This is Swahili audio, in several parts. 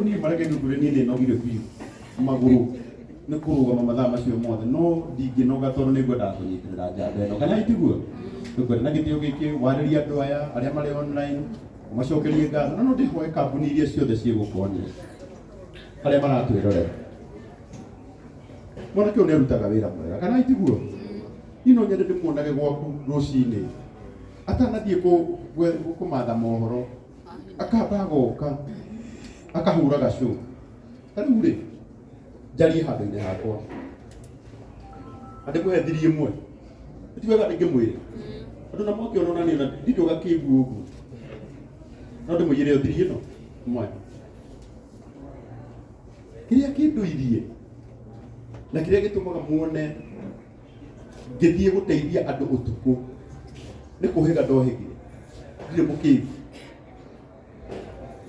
ni marake ndukure ni no gire biu maguru nä kå rå gama mathaa macio mothe no ndingä noga tondå nä ngwenda kå nyitä rä ra njamba ä no kana itiguo nä kwenda na gä tä o gä kä warä ria andå aya arä a marä online å macokerie ngatho no ndä hoe kambuni iria ciothe ciä gå konia arä a maratwä rorera mwanake å yå nä arutaga wä ra mwega kana itiguo ino nyende ndä muonage gwaku rå cinä atanathiä kå matha mohoro akamba agoka akahå ra gacå tarä u rä jarie handå-inä hakwa andä kå he thiri ä mwe tiwega ndä ngä mwä re andå na mokä ona nä ndindå gakä guo å guo no ndä må yä re o thiri ä no mwe kä rä a kä ndå irie na kä rä a gä tå maga muone ngä thiä gå teithia andå å tukå nä kå hä ga ndohä gire ndirä må kä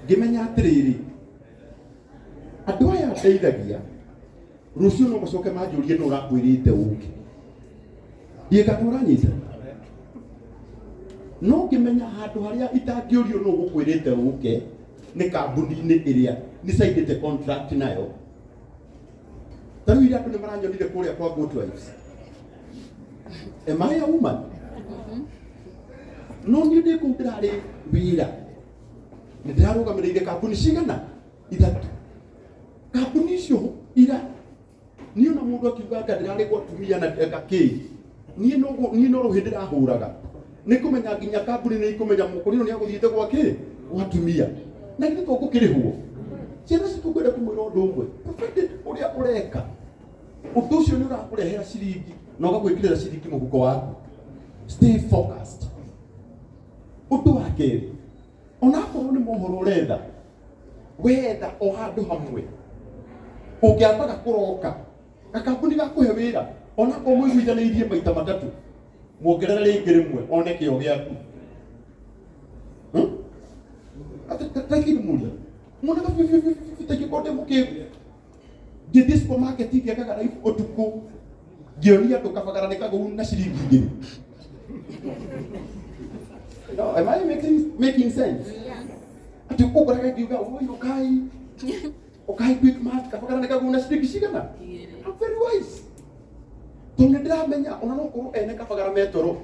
ngä menya atä rä rä andå aya ndeithagia rũciũ no macoke manjũrie no ũrakwĩrĩte ũke ndiĩka nĩ ũranyita no ngĩmenya handũ harĩa itangĩũrio no gũkwĩrĩte ũke nĩ kambuni-inĩ ĩrĩa nĩcaindĩte contract nayo ta rĩu ira andũ nĩ maranyonire kũrĩa kwa Good Wives am I a woman no niĩ ndĩ kũu ndĩrarĩ wĩra nĩ ndĩrarũgamĩrĩire kambuni cigana ithatũ kambuni icio ira niĩ ona mũndũ akiuga anga ndĩrarĩ gwa atumia na gakĩ niĩ no rũhĩ ndĩrahũraga nĩ kũmenya nginya kambuni nĩ ikũmenya mũkũrĩ nĩ agũthiĩte gwakĩ gwa atumia na githĩ to gũkĩrĩhwo ciana citũkwenda kũmwĩra ũndũ ũmwe provided ũrĩa ũreka ũndũ ũcio nĩ ũrakũrehera ciringi na ũgagwĩkĩrĩra ciringi mũhuko waku stay focused ũndũ wa kerĩ onakorwo nĩ mohoro ũretha wetha o handũ hamwe ũngĩambaga kũroka gakambuni gakũhe wĩra onakorwo mũiguithanĩirie maita matatũ muongerera rĩngĩ rĩmwe one kĩo gĩaku atakiri muda muonaga tekĩkonde mũkĩgu ngĩthiĩ supermarket ngĩagaga raibu ũtukũ ngĩonia andũ kabagara nĩ kagũu na ciringi igĩrĩ no, am I making sense? Ati ũkoraga ngiuga oi ũkai quick mart kabagara nĩ kagũu na ciringi cigana I'm very wise tondũ ndĩramenya ona no korwo ene kabagara metoro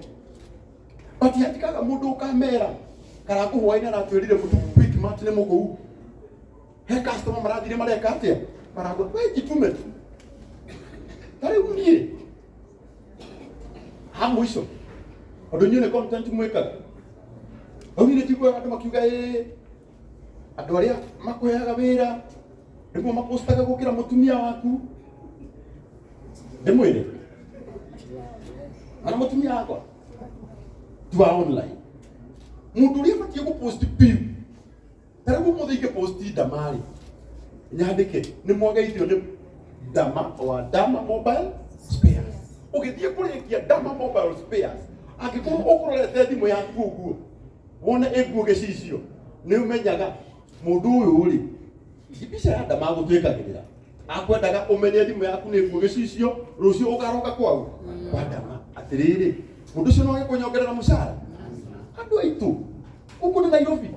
but hatikaga mũndũ ũkamera karakũ hwainĩ aratwĩrire mũtu quick mart nĩ mũkũu he customer marathire mareka atĩa maragwo we jitume tu tarĩu niĩ ha mũico ũndũ inyuĩ nĩ content mwĩkaga hau nĩ njiguaga andũ makiuga andũ arĩa makũheaga wĩra nĩguo mapostaga gũkĩra mũtumia waku ndĩmwĩre ana mũtumia wakwa tuwa online mũndũ ũrĩa batiĩ gũpost bill tarĩu mũthĩ ingĩposti ndamarĩ nyandĩke nĩ mwageithio nĩ Dama Mobile Spares ũgĩthiĩ kũrĩkia Dama Mobile Spares angĩkorwo ũkũrorete thimũ yaku ũguo wone ĩguo gĩcicio nĩ ũmenyaga mũndũ ũyũ rĩ mbica ya Dama gũtuĩkagĩrĩra akwendaga ũmenye thimũ yaku nĩ ĩguo gĩcicio rũciũ ũgaroka kwau kwa Dama atĩrĩrĩ mũndũ ũcio no agĩkũnyongerera mũcara andũ aitũ gũkũ nĩ Nairobi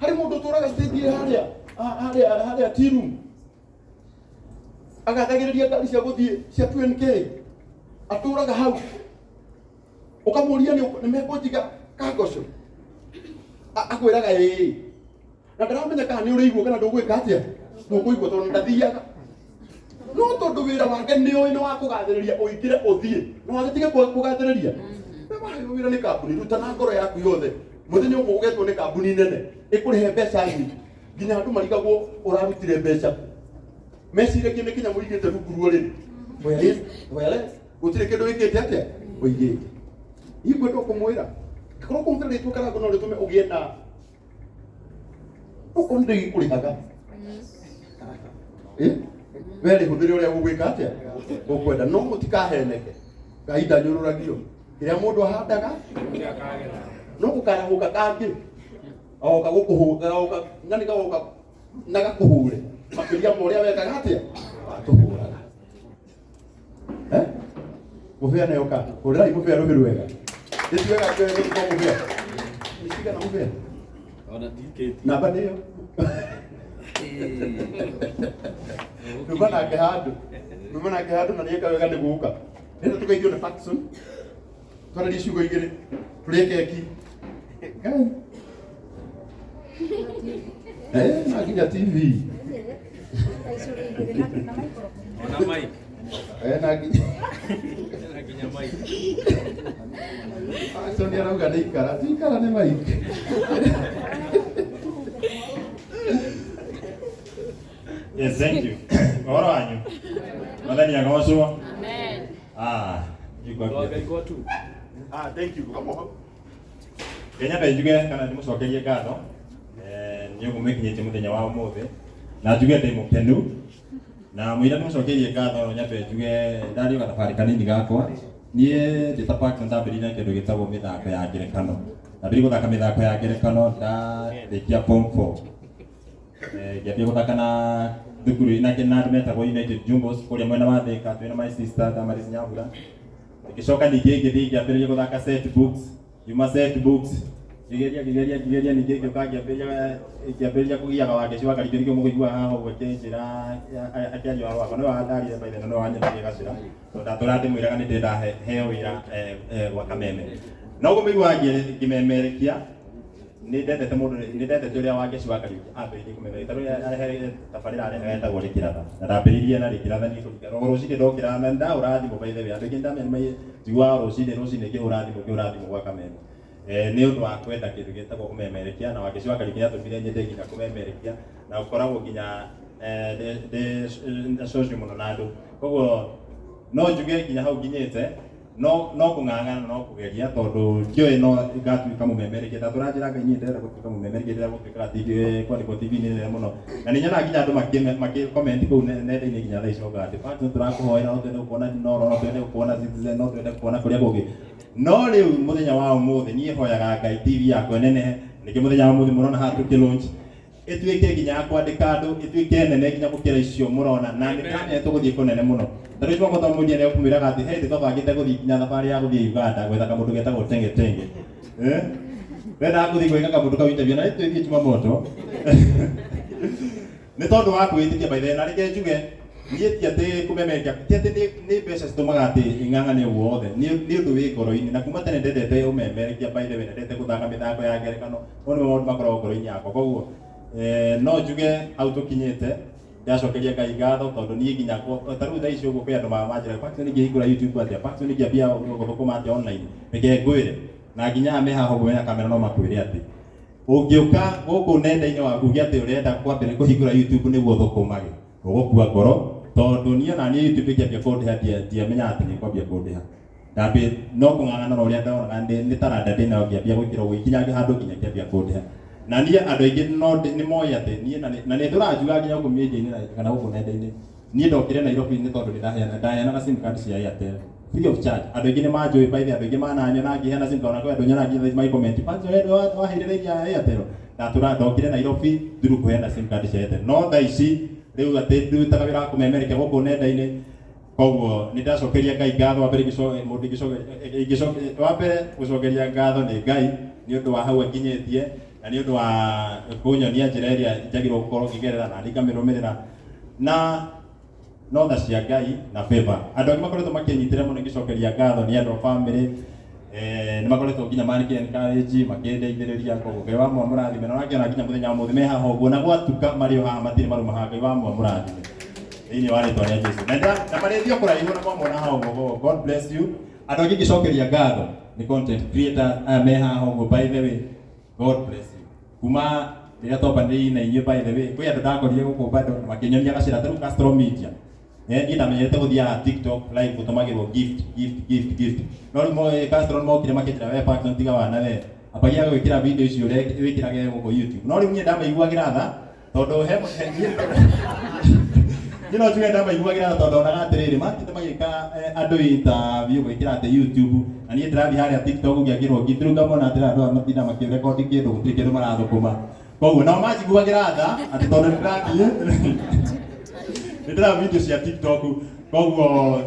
harĩ mũndũ ũtũraga stage harĩa tea room agathagĩrĩria ngari cia gũthiĩ cia 20k atũraga hau ũkamũria nĩ mekũnjiga kangoco akwĩraga na ndaramenya kana nĩ ũrĩiguo kana ndũgwĩka atĩa ndũkũigua tondũ ndathiaga no tondũ wĩra wake nĩ ũĩ nĩ wa kũgathĩrĩria ũingĩre ũthiĩ na wagĩtige kũgathĩrĩria we wĩra nĩ kambuni ruta na ngoro yaku yothe mũthenya ũmwe ũgetwo nĩ kambuni nene ĩkũrĩhe mbeca nyingĩ nginya andũ marigagwo ũrarutire mbeca meciria nĩ kinya mũigĩte rungu ruo rĩ gũtirĩ kĩndũ wĩkĩte atĩa ũigĩte igwenda kũmwĩra korwo kũmũthĩra rĩtwa karango no rĩtũme ũgĩe na ũkorwo nĩ ndĩgĩkũrĩhaga we rĩhũthĩre ũrĩa gũgwĩka atĩa ũkwenda no mũtikaheneke Ngai ndanyũrũragio kĩrĩa mũndũ ahandaga no gũkarahũka kangĩ oka gũkũhũga oka nani gagoka na gakũhũre makĩria ma ũrĩa wekaga atĩa watũhũraga mũbĩa nayo ka ũrĩrai mũbĩa rũhĩ rwega ndĩtiwega kĩrĩa kwa mũbĩa nĩcigana mũbĩa ona ndikĩti namba nĩyo Numana ke hadu na nieka wega niguka. Ndio tukaigio na Paxson. Twana ni ciugo igire. Tureke ki. Na kinya TV. Ona mic. Na kinya mic. Paxson ni arauga ni ikara ni mic. Yes, thank you. Ora wanyu. Madani ya kawasua. Amen. You go to. Thank you. Come on. Kenya ndajuge kana ndimucokerie ngatho ni ugumekinyite muthenya wa umuthi na njuge ndi mukenu na mwira ndimucokerie ngatho nyambe njuge ndari ga tafari kanini gakwa nie ndi ta Paxson ndambirire kindu gitagwo mithako ya ngerekano ndambiri guthaka mithako ya ngerekano ndarĩkia form 4 ngiambia guthaka na thukuru ina kina metagwo United Jumbos kuria mwena wa Thika twina my sister Damaris Nyambura ikicoka ningĩ ngĩthiĩ ngĩambĩrĩria guthaka set books yuma set books kigeria ningĩ ngĩambĩrĩria kũgiaga wake cio wakarigĩrĩrio mũgũigua haha ũguo kĩnjĩra akĩaria waro wakwa nĩ wandarire baithe na nĩ wanyenderia gacĩra tondũ ndatũra ndĩmwĩraga nĩ ndĩndaheo wĩra gwa Kameme na ũguo mĩigua ngĩmemerekia nĩ ndendete ũrĩa wake cio wakarigĩrĩrio ambĩrĩirie kũmemerekia tondũ arehe tabarĩra arehe etagwo Rĩkĩratha na ndambĩrĩirie na Rĩkĩratha niĩ kũringa rũciinĩ ndokĩra na ndaũra thimũ baithe andũ aingĩ ndamenya njiguaga rũciinĩ ngĩhũra thimũ gwa Kameme nĩ ũndũ wa kwenda kĩndũ gĩtagwo kũmemerekia na wake cio wakarigĩrĩria atũmire nyende nginya kũmemerekia na ũkoragwo nginya social mũno na andũ koguo no njuge nginya hau nginyĩte no kũng'ang'ana no kũgeria tondũ ndiũĩ no ngatuĩka mũmemerekia ta tũranjĩra Ngai niĩ ndĩrenda gũtuĩka mũmemerekia ndĩrenda gũtuĩka kwandĩkwo TV-inĩ nene mũno na nĩ nyonaga nginya andũ makĩ-comment kũu nenda-inĩ nginya thaa ici oga atĩ Paxson tũrakũhoera no twende gũkuona Inooro no twende gũkuona Citizen no twende gũkuona kũrĩa kũngĩ no rĩu mũthenya wa ũmũthĩ niĩ hoyaga Ngai TV yakwa nenehe nĩkĩ mũthenya wa ũmũthĩ mũrona haha tũkĩ-launch ĩtuĩke nginya ya kwandĩka andũ ĩtuĩke nene nginya gũkĩra icio mũrona na nĩ tũgũthiĩ kũnene mũno tondũ icio mwaka mũthia nĩ ũkũmwĩraga atĩ hĩndĩ tũbangĩte gũthiĩ nginya thabarĩ ya gũthiĩ Uganda gwetha kamũndũ getagwo Tenge wenda gũthiĩ gwĩka kamũndũ kau interview na nĩtũthiĩ Jumamoto nĩ tondũ wa kwĩtĩkia baithe na rĩngĩ njuge niĩ ti atĩ kũmemerekia ti atĩ nĩ mbeca citũmaga atĩ ing'ang'ane ũguo wothe nĩ ũndũ wĩ ngoro-inĩ na kuma tene ndendete ũmemerekia baithe we ndendete gũthaka mĩthako ya ngerekano mau nĩmo maũndũ makoragwo ngoro-inĩ yakwa koguo no njuge hau tũkinyĩte ndacokeria Ngai ngatho tondũ niĩ nginya ta rĩu thaa ici ũguo kwĩ andũ manjĩra Paxson ingĩhingũra YouTube atĩa Paxson ingĩambia gũthũkũma atĩa online reke ngwĩre na nginya me haha ũguo mena kamera no makwĩre atĩ ũngĩũka gũkũ nenda-inĩ waku uge atĩ ũrenda kwambĩrĩria kũhingũra YouTube nĩguo thũkũmage ũgũkua ngoro tondũ niĩ na niĩ YouTube ingĩambia kũndĩha ndiamenya atĩ nĩ kwambia kũndĩha ndambĩ no kũng'ang'ana na ũrĩa ndonaga nĩ taranda ndĩnayo ngĩambia gwĩkĩra gũikinyange handũ nginya ngĩambia kũndĩha na niĩ andũ aingĩ no nĩ moĩ atĩ niĩ na nĩ ndũranjuga nginya gũkũ mĩendia-inĩ kana gũkũ nenda-inĩ niĩ ndokire Nairobi nĩ tondũ ndaheanaga sim card cia Airtel free of charge andũ aingĩ nĩ manjũĩ baithe andũ aingĩ mananyona ngĩheana sim card na kwĩ andũ nyona nginya mai comment Paxson waherereiria Airtel ndokire Nairobi through kũheana sim card cia Airtel no thaa ici rĩu atĩ ndutaga wĩra wa kũmemerekia gũkũ nenda-inĩ koguo nĩ ndacokeria Ngai ngatho wambere gũcokeria ngatho nĩ Ngai nĩ ũndũ wa hau akinyĩtie na nĩ ũndũ wa kũnyonia njĩra ĩrĩa njagĩrĩirwo gũkorwo ngĩgerera na niĩ ngamĩrũmĩrĩra na no tha cia Ngai na favor andũ angĩ makoretwo makĩnyitĩrĩra mũno ngĩcokeria ngatho nĩ andũ a family nĩ makoretwo nginya manĩkĩ encourage makĩndeithĩrĩria koguo Ngai wa mũrathime na nakĩona nginya mũthenya wa mũthĩ me haha ũguo na gwatuka marĩ o haha matirĩ maruma haha Ngai wa mũrathime thĩinĩ wa rĩtwa rĩa Jesũ na marĩthio kũraihu na mwamona haha ũguo God bless you andũ angĩ ngĩcokeria ngatho nĩ content creator me haha ũguo by the way God bless you kuma rĩrĩa twambanĩrĩirie na inyuĩ by the way kwĩ andũ ndakorire gũkũ bado makĩnyonia gacĩra ta rĩu Castro Media niĩ ndamenyerete gũthiaga TikTok live gũtũmagĩrwo gift no rĩu Castro mokire makĩnjĩra we Paxson tiga wana we ambagia gwĩkĩra video icio wĩkĩrage gũkũ YouTube no rĩu niĩ ndamaiguagĩra tha tondũ niĩ no njuge ndamaiguagĩra tha tondũ onaga atĩrĩrĩ matinde magĩka andũ interview gwĩkĩra atĩ YouTube na niĩ ndĩrathiĩ harĩa TikTok ngĩakĩrwo gift rĩu ngamona atĩrĩ andũ aya matinda makĩrekondi kĩndũ gũtirĩ kĩndũ marathũkũma koguo nao manjiguagĩra tha atĩ tondũ nĩndĩrathiĩ nĩndĩra video cia TikTok koguo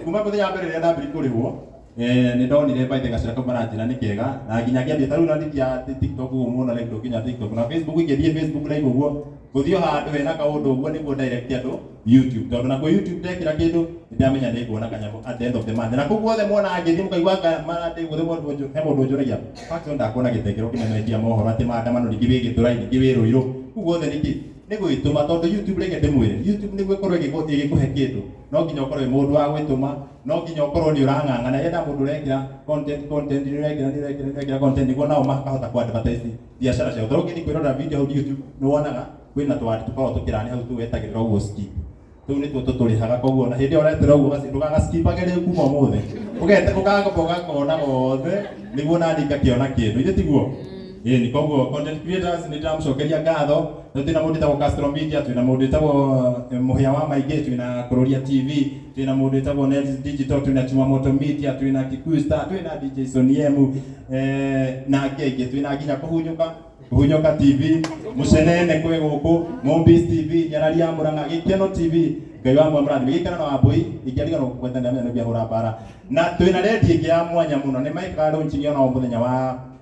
kuma mũthenya wa mbere rĩrĩa ndambĩrĩirie kũrĩhwo nĩ ndonire baithe gacĩra kau maranjĩra nĩ kega na nginya ngĩambia ta rĩu na ndithia TikTok ũguo muona live nginya TikTok na Facebook ingĩthiĩ Facebook live ũguo guthio handu hena kaundu uguo niguo direct andu YouTube tondu na ku YouTube ndekira kindu ndamenya ni kuona kanyamu at the end of the month na kuguo othe mwana angithi mukaigwa marande guthe mundu he mundu njuragia fact ndakona gitekero kimemetia mohoro ati maandamano nigibigi turaini gibiruiru kuguo othe niki ni gwituma tondu YouTube reke ndimwire YouTube niguo ikorwo igikuhe kindu no nginya ukorwo mundu wa gwituma no nginya ukorwo ni urang'ang'ana yenda mundu urekira content ni urekira content niguo nao makahota ku advertise biashara ciao tondu ngi kwirora video hau YouTube ni wonaga kwina twari tukorwo tukirani hau tu wetagirira uguo skip tu ni tu turihaga koguo na hindi oretera uguo basi ndugaga skip agere kuma mothe ugete ugaga kona mothe niguo nani ngakiona kindu ite tiguo ni koguo content creators ni ndamcokeria ngatho twina mundu tagwo Castro Media twina mundu tagwo muhia wa maige twina Kuroria TV twina mundu tagwo Nels Digital twina Chumamoto Media twina Kikuyu Star twina DJ Sony M na ngenge twina nginya kuhunyuka TV mucenene kwe guku Mombis TV Nyararia Murang'a Gikeno TV Ngai wa Mwathani gikana na wabui ikiariga no kwetenda mena bia hura bara na twina redio ingi ya mwanya muno ni maikaga launching ona muthenya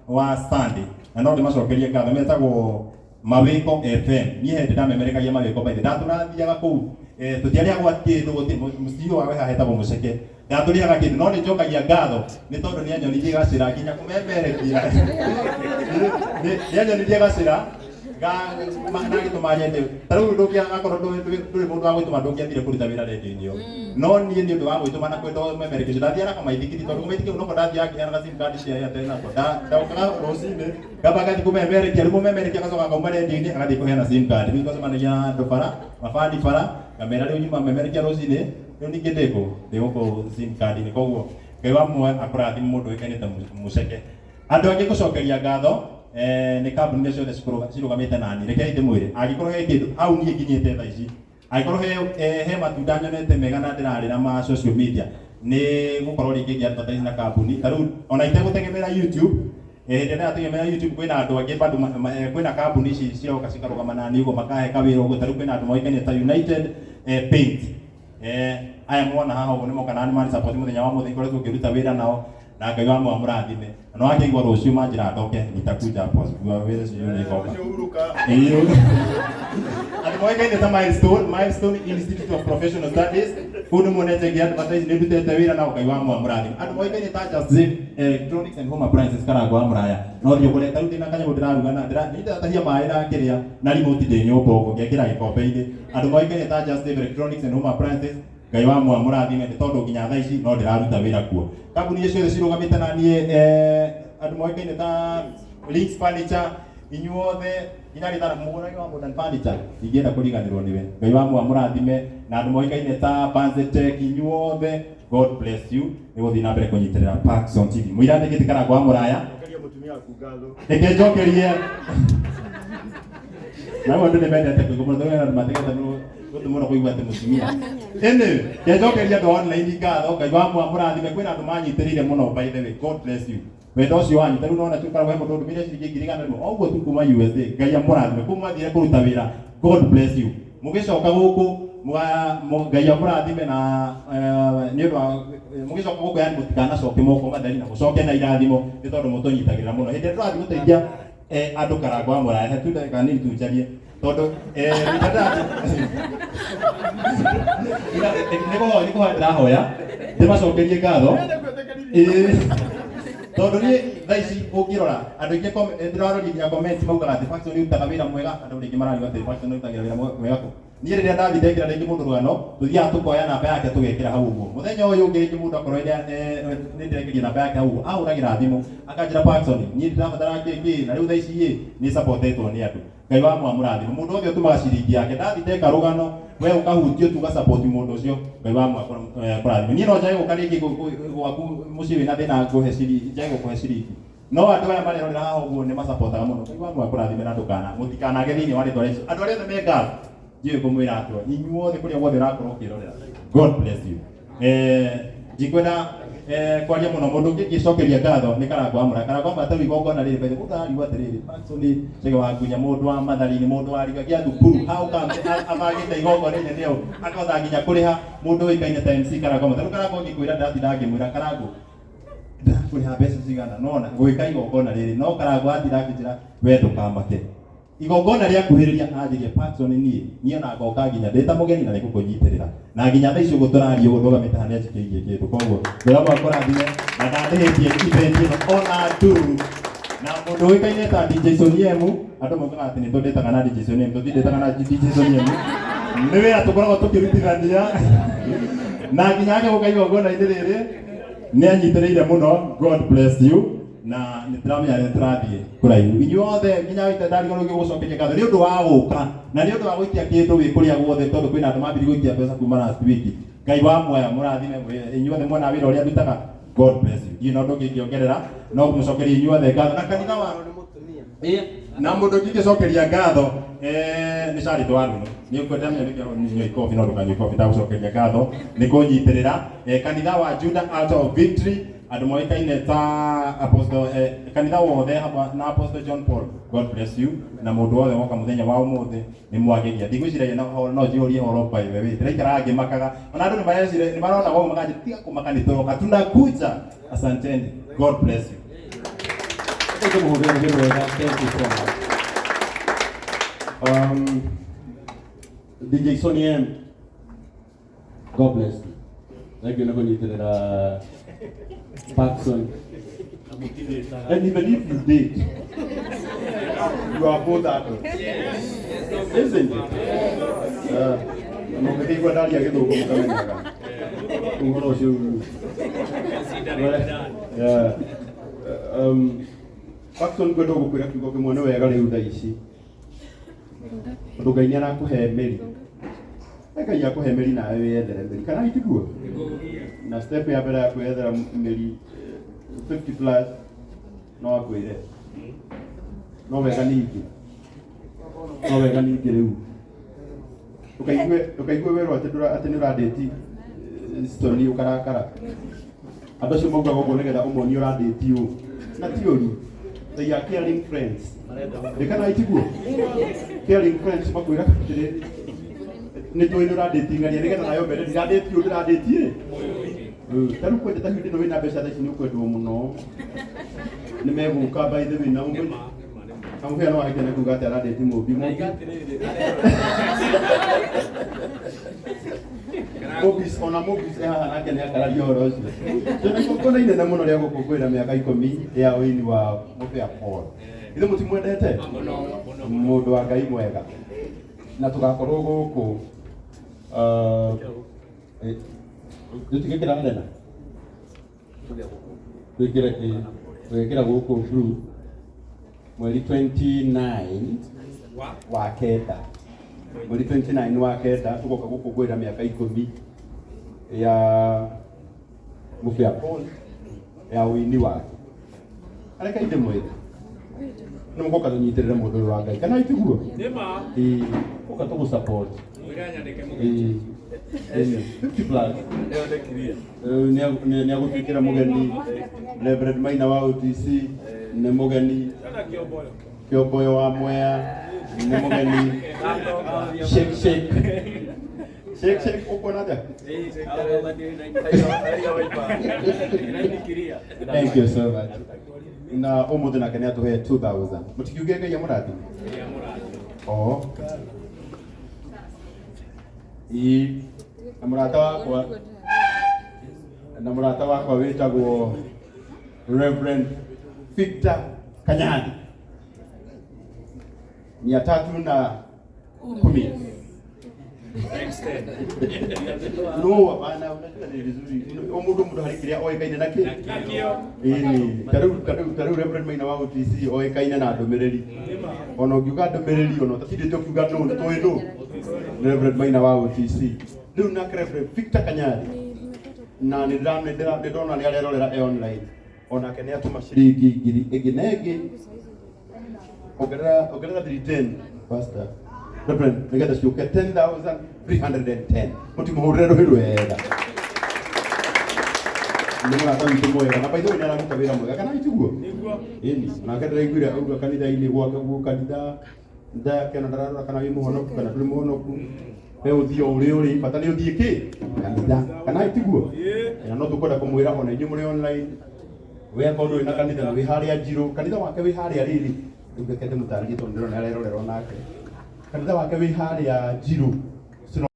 wa Sunday na no ndimacokerie ngatho metagwo Mawiko FM ni hindi ndamemerekagia Mawiko by the ndaturathiaga kuu tutiaria gwa kindu guti musio wawe hahetagwo muceke ndaturiaga kindu no njokagia ngatho ni tondu ni anyonirie gacira nginya kumemerekia ni anyonirie gacira nagi tumanyende taru ndukia akorwo nduri mundu wa gwituma ndukia thire kuruta wira redio-ini no ni undu wa gwituma na kwenda memerekia ndathiaga kama ithikiri tondu maithikiri no ndathiaga kiana sim card cia ya tena ko ndaukaga rosine gabaga kumemerekia rimu memerekia gacoka kauma redio-ini agathi kuheana sim card biko semania ndo bara mafandi bara kamera riu nyuma memerekia rosine riu ningi ndiko ndiguko sim card ni koguo Ngai wa mwe akurathi mundu ikenete muceke andu angi gucokeria ngatho ni kambuni ciothe cirugamite nani reke ndimwire agikorwo he kindu au nie nginyite tha ici agikorwo he matunda nyonete mega na ndirarira ma social media ni gukorwo ringi ngi advertise na kambuni taru ona itegutegemera YouTube hindi na ategemera YouTube kwina andu angi bado kwina kambuni ici cioka cikarugama nani uguo makahe kawira uguo taru kwina andu moikanie ta United Paint aya mwona haha uguo nimo kana ni mani support muthenya wa muthenya koretwo ngiruta wira nao na Ngai wa mwe murathime no akigwa rucio manjira ndoke nitakuja hapo kwa wile sio ni koka hiyo ati moika ni ta milestone Institute of Professional Studies kuno monete gia advertise ni dutete wira na Ngai wa mwe murathime ati moika ni ta just electronics and home appliances kana gwa muraya no thio kule taruti na kanya mudiraruga na ndira ni tatahia mai na kiria na remote de nyombo go ngekira gikombe-ini ati moika ni ta just electronics and home appliances Ngai wa mwe murathime ni tondu nginya tha ici no ndiraruta wira kuo kambuni icio cirugamite na nie andu moikaine ta Links Furniture inyuothe inari ta muguragi wa Modern Furniture ingienda kuriganirwo niwe Ngai wa mwe murathime na andu moikaine ta Panzetech inyuothe God bless you ni guthi na mbere kunyitirira Parkson TV muirande gitikana kwa muraya mutumia kungatho eke jokerie na wonde ne mende te kugumo na mategeta no gutu muno kuigwa te mutumia ene kejokeria ndo online ngatho Ngai wa mwe murathime kwina andu manyitirire muno by the way God bless you wendo cio wanyu taru nona tukara we mundu ndumire ciringi ngirigana rimo oguo tu kuma USA Ngai amurathime kuma thire kuruta wira God bless you mugicoka guku Ngai amurathime na ni ndo mugicoka guku yani mutikana coke moko mathari na gucoke na irathimo ni tondu mutunyitagirira muno hindi turathi guteithia andu karagwa muraya he tude kanini tujarie tondu mitandao niko ndirahoya ndimacokerie ngatho tondu ni tha ici ungirora andu ingi ndirarorithia comment maugaga ati Faction irutaga wira mwega andu ringi marariga ati Faction irutagira wira mwega ni riria ndathi ndekira ringi mundu rugano tuthia tukoya namba yake tugekira hau uguo muthenya uyu ungi ringi mundu akorwo ni ndirekiria namba yake hau ahuragira thimu akanjira Faction ni ndirabatara kingi na riu tha ici ni supportetwo ni andu Ngai wa mwe murathime mundu othe utumaga ciringi yake ndathi ndeka rugano we ukahutio tuga support mundu ucio Ngai wa mwe kurathime ni no njage gukaringi gwaku muci wina thina nguhe ciringi njage gukuhe ciringi no andu aya marerorera haha uguo ni masapotaga muno Ngai wa mwe kurathime na ndukana mutikanage thiini wa ritwa ricio andu aria othe menga ndiye kumwira atwa inyuothe kuria guothe rakorwo ukirorera God bless you jikwenda kwaria muno mundu ngicokeria ngatho ni karagwa amura taru igongona riri bethe mutariwa atiriri Faction cege wa ngunya mundu wa mathari-ini mundu wa rigagia thukuru hau kambe amagite igongona ine nio akotha nginya kuriha mundu uikaine ta MC karagwa taru karagwa ngikwira ndathira ngimwira karagwa ndakuriha mbeca cigana nona gwika igongona riri no karagwa ndirakinjira we ndukamake igongona rĩa kuhĩrĩria anjirie Patson niĩ na ngoka nginya ndĩta mũgeni na nĩgũkũnyiitĩrĩra na nginya thaa icio gũtũraria ũguo ndũgamĩte hanĩa njikĩirie kĩndũ koguo Jehova akũrathime na ndandĩhĩtie event ĩno ona nduru na mũndũ ũĩkaine ta DJ Soniemu andũ mokaga atĩ nĩtũndĩtaga na DJ Soniemu tũtindĩtaga na DJ Soniemu nĩ wĩra tũkoragwo tũkĩrutithania na nginya agĩũka igongona-inĩ rĩrĩ nĩ anyitĩrĩire mũno. God bless you na nĩtũramenya nĩ tũrathiĩ kũraihu inyuothe nginya wĩte ndarigwo gũcokeria ngatho nĩ ũndũ wa gũka na nĩ ũndũ wa gũikia kĩndũ wĩ kũrĩa guothe tondũ kwĩna andũ mambiri gũikia mbeca kuma last week. Ngai wa muoya mũrathime inyuothe mwona wĩra ũrĩa ndutaga. God bless you. Nĩ ũndũ ũngĩongerera no mũcokerie inyuothe ngatho na kanitha wa na mũndũ ũngĩcokeria ngatho nĩ Charity wa Runo nĩ ũkwenda nĩ ikobi no ndũkanyua ikobi ndagũcokeria ngatho nĩ kũnyitĩrĩra kanitha wa Judah Altar of Victory andũ moĩkaine ta Apostle kanitha wothe na Apostle John Paul. God bless you na mũndũ wothe woka mũthenya wa ũmũthĩ nĩ mwagĩria ndigwĩciragia no njihũrie ũhoro by the way ndĩraikara ngĩmakaga ona andũ nĩ marona wao magathĩ tiga kũmaka nĩ tũroka tunakuja. Asanteni. God bless you. Thank you so much. DJ Soniemu, God bless you. Thank you for Patson. And even if you did, you are both adults. Isn't it? Patson kwenda gukwira kiugo kimwe ni wega riu thaa ici undu Ngai ni arakuhe meri Ngai akuhe meri nawe wethere meri kana itiguo na step ya mbere ya kwethera meri 50 plus no akwire no wega ningĩ riu ukaigue werwo atĩ nĩ ũradĩti Stony ukarakara andũ acio maugaga ũguo nĩgetha ũmonie ũradĩti ũũ na ti ũru. They are caring friends. They can itiguo. Caring friends makwĩra atĩrĩ nĩ tũĩ nĩ ũradĩti ngania nĩgetha nayo mbere ndiradĩti ũũ ndĩradĩti tarĩu kwendeta hĩndĩ ĩno wĩna mbeca thaa ici nĩ ũkwendwo mũno nĩ megũka by the way na amũhĩa no ahĩke nĩ kuuga atĩ aradĩti mũmbi Mobis ona Mobis haha nake nĩ akararia ũhoro ũcio. Tondũ kona inene mũno rĩa gũkũngũĩra mĩaka 10 ya ũini wa Mũbĩa Paul. Ithe mũtimwendete mũndũ wa Ngai mwega na tũgakorwo gũkũ tũtigĩkĩra nena twĩkĩra gũkũ group mweri 29 wa kenda mweri 29 wa kenda tugoka gũkũngũĩra mĩaka 10 ya Mũbĩa Paul ya ũini wake. Areka inde mwĩra nĩ mũgoka tũnyitĩrĩre mũndũ ũyũ wa Ngai kana itiguo ũka tũgũsupport 50 plus nĩ agũtuĩkĩra mũgeni Reverend Maina wa OTC nĩ mũgeni Kĩomboyo wa Mwea nĩ mũgeni Shake uko naja. Thank you so much. Na umuthi nake nĩ atuhe 2000 mũtikiuge Ngai amũrathi na mũrata wakwa wĩtagwo Reverend Victor Kanyadi 310 no bana unataka ni vizuri mundu hari kiria oikaine na kĩ tarĩu Reverend Maina wa OTC oikaine na ndũmĩrĩri ona ũngiuga ndũmĩrĩri ona tatindĩte ũkiuga no tũĩ no Reverend Maina wa OTC rĩu na Reverend Victor Kanyadi na ndĩrona nĩ arerorera online onake nĩ atũma ciringi ngiri ĩngĩ na ĩngĩ ongerera 310 pastor Reverend nĩgetha ciũke 10,310 mũtimũhũrĩre rũhĩ rwega nĩ mũrata witũ mwega na baitho nĩ araruta wĩra mwega kana itiguo ĩni nake ndĩraiguire auga kanitha-inĩ gwake guo kanitha ndake na ndararora kana wĩ mũhonoku kana ndũrĩ mũhonoku we ũthiĩ o ũrĩa ũrĩ bata nĩ ũthiĩ kĩ kanitha kana itiguo na no tũkwenda kũmwĩra ona inyuĩ mũrĩ online weka ũndũ wĩna kanitha na wĩ harĩa Njirũ kanitha wake wĩ harĩa rĩrĩ rĩu reke ndĩmũtarĩrie tondũ ndĩrona arerorerwo nake. Kanitha wake wĩ harĩa Njirũ.